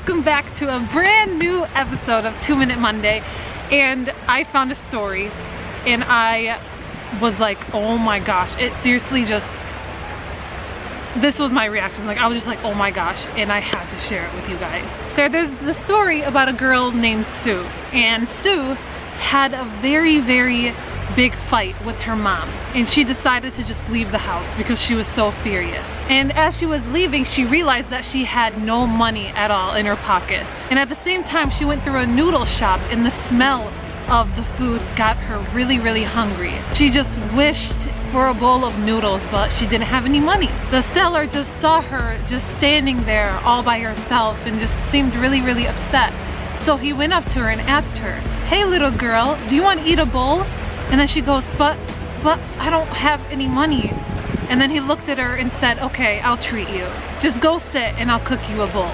welcome back to a brand new episode of 2 Minute Monday. And I found a story and I was like, oh my gosh, it seriously just, this was my reaction. Like, I was just like, oh my gosh, and I had to share it with you guys. So there's the story about a girl named Sue, and Sue had a very big fight with her mom, and she decided to just leave the house because she was so furious. And as she was leaving, she realized that she had no money at all in her pockets. And at the same time, she went through a noodle shop, and the smell of the food got her really hungry. She just wished for a bowl of noodles, but she didn't have any money. The seller just saw her just standing there all by herself and just seemed really upset. So he went up to her and asked her, "Hey little girl, do you want to eat a bowl?" And then she goes, but I don't have any money. And then he looked at her and said, "Okay, I'll treat you. Just go sit and I'll cook you a bowl."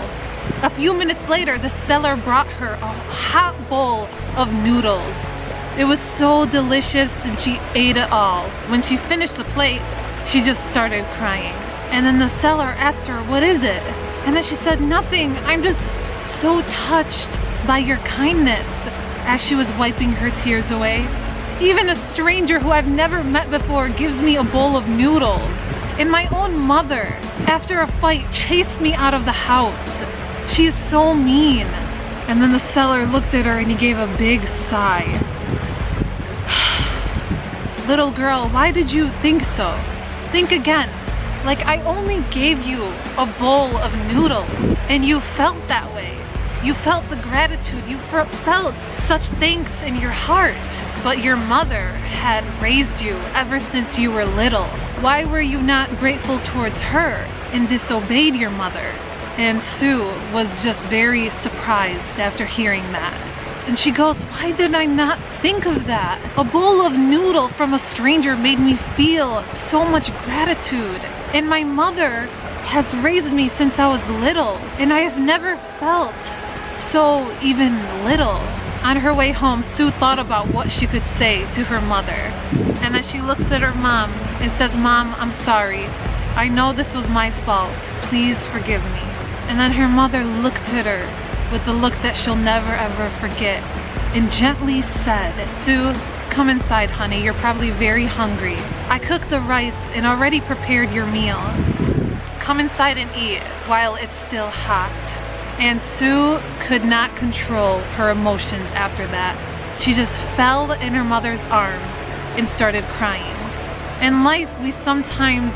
A few minutes later, the seller brought her a hot bowl of noodles. It was so delicious and she ate it all. When she finished the plate, she just started crying. And then the seller asked her, "What is it?" And then she said, "Nothing. I'm just so touched by your kindness," as she was wiping her tears away. Even a stranger who I've never met before gives me a bowl of noodles. And my own mother, after a fight, chased me out of the house. She is so mean. And then the seller looked at her and he gave a big sigh. Little girl, why did you think so? Think again. Like, I only gave you a bowl of noodles and you felt that way. You felt the gratitude. You felt such thanks in your heart. But your mother had raised you ever since you were little. Why were you not grateful towards her and disobeyed your mother?" And Sue was just very surprised after hearing that. And she goes, "Why did I not think of that? A bowl of noodle from a stranger made me feel so much gratitude. And my mother has raised me since I was little, and I have never felt so even little." On her way home, Sue thought about what she could say to her mother. And then she looks at her mom and says, "Mom, I'm sorry. I know this was my fault. Please forgive me." And then her mother looked at her with the look that she'll never ever forget and gently said, "Sue, come inside, honey. You're probably very hungry. I cooked the rice and already prepared your meal. Come inside and eat while it's still hot." And Sue could not control her emotions after that. She just fell in her mother's arm and started crying. In life, we sometimes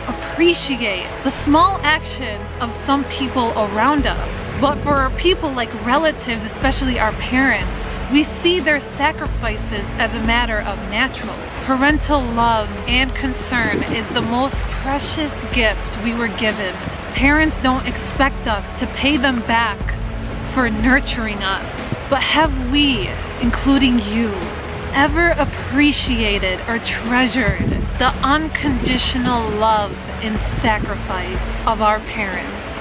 appreciate the small actions of some people around us. But for people like relatives, especially our parents, we see their sacrifices as a matter of natural. Parental love and concern is the most precious gift we were given. Parents don't expect us to pay them back for nurturing us. But have we, including you, ever appreciated or treasured the unconditional love and sacrifice of our parents?